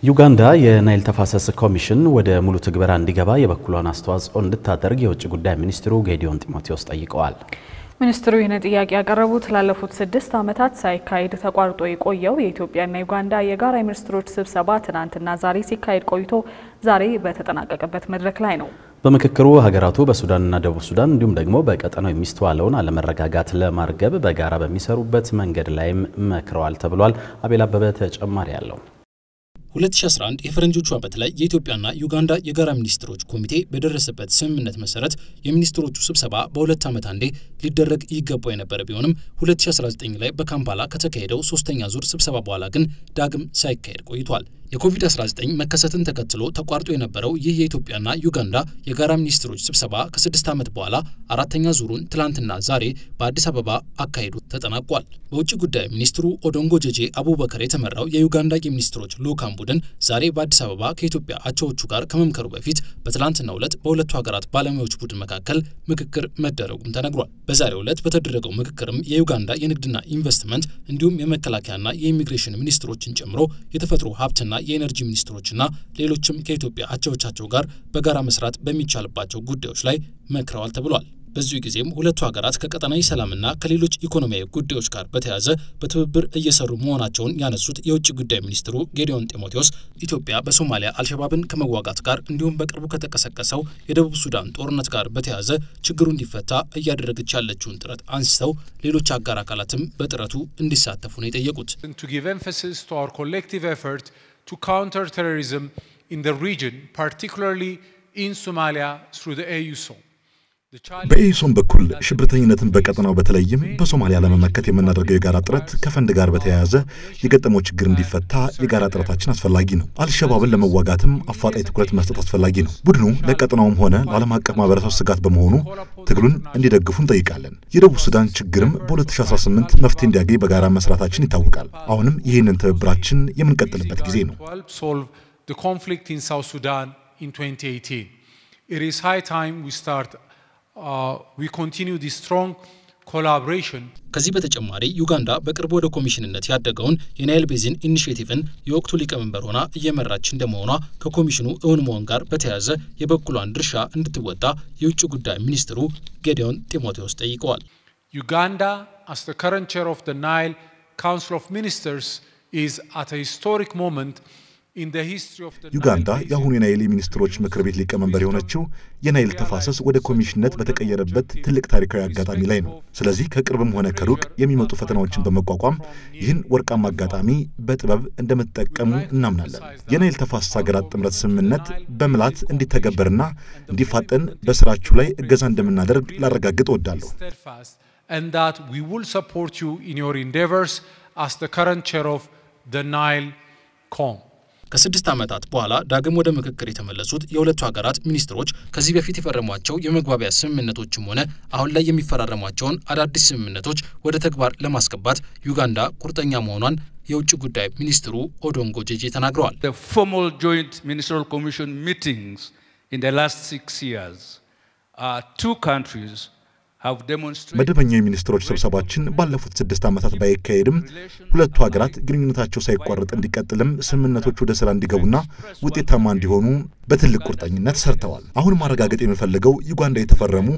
ዩጋንዳ የናይል ተፋሰስ ኮሚሽን ወደ ሙሉ ትግበራ እንዲገባ የበኩሏን አስተዋጽኦ እንድታደርግ የውጭ ጉዳይ ሚኒስትሩ ጌዲዮን ጢሞቴዎስ ጠይቀዋል። ሚኒስትሩ ይህን ጥያቄ ያቀረቡት ላለፉት 6 ዓመታት ሳይካሄድ ተቋርጦ የቆየው የኢትዮጵያና ዩጋንዳ የጋራ ሚኒስትሮች ስብሰባ ትናንትና ዛሬ ሲካሄድ ቆይቶ ዛሬ በተጠናቀቀበት መድረክ ላይ ነው። በምክክሩ ሀገራቱ በሱዳንና ደቡብ ሱዳን እንዲሁም ደግሞ በቀጠናው የሚስተዋለውን አለመረጋጋት ለማርገብ በጋራ በሚሰሩበት መንገድ ላይም መክረዋል ተብሏል። አቤል አበበ ተጨማሪ ያለው 2011 የፈረንጆቹ ዓመት ላይ የኢትዮጵያና ዩጋንዳ የጋራ ሚኒስትሮች ኮሚቴ በደረሰበት ስምምነት መሰረት የሚኒስትሮቹ ስብሰባ በሁለት ዓመት አንዴ ሊደረግ ይገባው የነበረ ቢሆንም 2019 ላይ በካምፓላ ከተካሄደው ሶስተኛ ዙር ስብሰባ በኋላ ግን ዳግም ሳይካሄድ ቆይቷል። የኮቪድ-19 መከሰትን ተከትሎ ተቋርጦ የነበረው ይህ የኢትዮጵያና ዩጋንዳ የጋራ ሚኒስትሮች ስብሰባ ከ6 ዓመት በኋላ አራተኛ ዙሩን ትላንትና ዛሬ በአዲስ አበባ አካሄዱ ተጠናቋል። በውጭ ጉዳይ ሚኒስትሩ ኦዶንጎ ጄጄ አቡበከር የተመራው የዩጋንዳ የሚኒስትሮች ልኡካን ቡድን ዛሬ በአዲስ አበባ ከኢትዮጵያ አቻዎቹ ጋር ከመምከሩ በፊት በትላንትናው ዕለት በሁለቱ ሀገራት ባለሙያዎች ቡድን መካከል ምክክር መደረጉም ተነግሯል። በዛሬው ዕለት በተደረገው ምክክርም የዩጋንዳ የንግድና ኢንቨስትመንት እንዲሁም የመከላከያና የኢሚግሬሽን ሚኒስትሮችን ጨምሮ የተፈጥሮ ሀብትና የኤነርጂ ሚኒስትሮችና ሌሎችም ከኢትዮጵያ አቻዎቻቸው ጋር በጋራ መስራት በሚቻልባቸው ጉዳዮች ላይ መክረዋል ተብሏል። በዚሁ ጊዜም ሁለቱ ሀገራት ከቀጠናዊ ሰላምና ከሌሎች ኢኮኖሚያዊ ጉዳዮች ጋር በተያያዘ በትብብር እየሰሩ መሆናቸውን ያነሱት የውጭ ጉዳይ ሚኒስትሩ ጌዲዮን ጢሞቴዎስ ኢትዮጵያ በሶማሊያ አልሸባብን ከመዋጋት ጋር እንዲሁም በቅርቡ ከተቀሰቀሰው የደቡብ ሱዳን ጦርነት ጋር በተያያዘ ችግሩ እንዲፈታ እያደረገች ያለችውን ጥረት አንስተው ሌሎች አጋር አካላትም በጥረቱ እንዲሳተፉ ነው የጠየቁት። to counter terrorism in the region, particularly in Somalia through the AUSOM. በኢሶም በኩል ሽብርተኝነትን በቀጠናው በተለይም በሶማሊያ ለመመከት የምናደርገው የጋራ ጥረት ከፈንድ ጋር በተያያዘ የገጠመው ችግር እንዲፈታ የጋራ ጥረታችን አስፈላጊ ነው። አልሸባብን ለመዋጋትም አፋጣኝ ትኩረት መስጠት አስፈላጊ ነው። ቡድኑ ለቀጠናውም ሆነ ለዓለም አቀፍ ማህበረሰብ ስጋት በመሆኑ ትግሉን እንዲደግፉ እንጠይቃለን። የደቡብ ሱዳን ችግርም በ2018 መፍትሄ እንዲያገኝ በጋራ መስራታችን ይታወቃል። አሁንም ይህንን ትብብራችን የምንቀጥልበት ጊዜ ነው። The conflict in South Sudan in 2018. It is high time we continue this strong collaboration. ከዚህ በተጨማሪ ዩጋንዳ በቅርቡ ወደ ኮሚሽንነት ያደገውን የናይል ቤዚን ኢኒሺዬቲቭን የወቅቱ ሊቀመንበር ሆና እየመራች እንደመሆኗ ከኮሚሽኑ እውን መሆን ጋር በተያያዘ የበኩሏን ድርሻ እንድትወጣ የውጭ ጉዳይ ሚኒስትሩ ጌዲዮን ጢሞቴዎስ ጠይቀዋል። Uganda, as the current chair of the Nile Council of Ministers, is at a historic moment ዩጋንዳ የአሁኑ የናይል ሚኒስትሮች ምክር ቤት ሊቀመንበር የሆነችው የናይል ተፋሰስ ወደ ኮሚሽንነት በተቀየረበት ትልቅ ታሪካዊ አጋጣሚ ላይ ነው። ስለዚህ ከቅርብም ሆነ ከሩቅ የሚመጡ ፈተናዎችን በመቋቋም ይህን ወርቃማ አጋጣሚ በጥበብ እንደምትጠቀሙ እናምናለን። የናይል ተፋሰስ ሀገራት ጥምረት ስምምነት በምላት እንዲተገበርና እንዲፋጠን በስራችሁ ላይ እገዛ እንደምናደርግ ላረጋግጥ እወዳለሁ። And that we will support you in your endeavors as the current chair of the Nile COM. ከ6 ዓመታት በኋላ ዳግም ወደ ምክክር የተመለሱት የሁለቱ ሀገራት ሚኒስትሮች ከዚህ በፊት የፈረሟቸው የመግባቢያ ስምምነቶችም ሆነ አሁን ላይ የሚፈራረሟቸውን አዳዲስ ስምምነቶች ወደ ተግባር ለማስገባት ዩጋንዳ ቁርጠኛ መሆኗን የውጭ ጉዳይ ሚኒስትሩ ኦዶንጎ ጄጄ ተናግረዋል። The formal joint ministerial commission meetings in the last 6 years two countries መደበኛ የሚኒስትሮች ስብሰባችን ባለፉት 6 ዓመታት ባይካሄድም ሁለቱ ሀገራት ግንኙነታቸው ሳይቋረጥ እንዲቀጥልም ስምምነቶች ወደ ስራ እንዲገቡና ውጤታማ እንዲሆኑ በትልቅ ቁርጠኝነት ሰርተዋል። አሁን ማረጋገጥ የምፈልገው ዩጋንዳ የተፈረሙ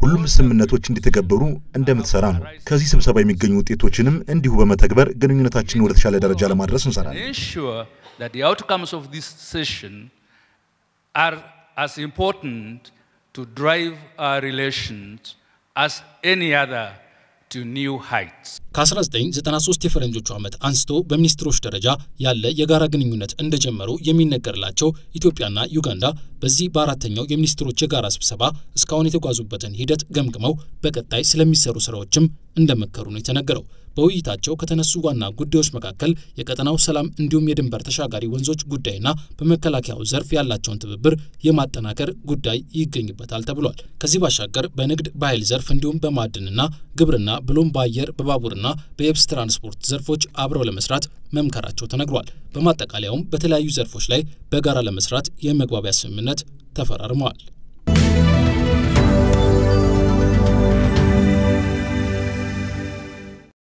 ሁሉም ስምምነቶች እንዲተገበሩ እንደምትሰራ ነው። ከዚህ ስብሰባ የሚገኙ ውጤቶችንም እንዲሁ በመተግበር ግንኙነታችንን ወደ ተሻለ ደረጃ ለማድረስ እንሰራለን። Ensure that the outcomes of this session are as important to drive our relations as any other to new heights. ከ1993 የፈረንጆቹ ዓመት አንስቶ በሚኒስትሮች ደረጃ ያለ የጋራ ግንኙነት እንደጀመሩ የሚነገርላቸው ኢትዮጵያና ዩጋንዳ በዚህ በአራተኛው የሚኒስትሮች የጋራ ስብሰባ እስካሁን የተጓዙበትን ሂደት ገምግመው በቀጣይ ስለሚሰሩ ስራዎችም እንደመከሩ ነው የተነገረው። በውይይታቸው ከተነሱ ዋና ጉዳዮች መካከል የቀጠናው ሰላም እንዲሁም የድንበር ተሻጋሪ ወንዞች ጉዳይና በመከላከያው ዘርፍ ያላቸውን ትብብር የማጠናከር ጉዳይ ይገኝበታል ተብሏል። ከዚህ ባሻገር በንግድ በኃይል ዘርፍ እንዲሁም በማዕድንና ግብርና ብሎም በአየር በባቡርና በየብስ ትራንስፖርት ዘርፎች አብረው ለመስራት መምከራቸው ተነግሯል። በማጠቃለያውም በተለያዩ ዘርፎች ላይ በጋራ ለመስራት የመግባቢያ ስምምነት ተፈራርመዋል።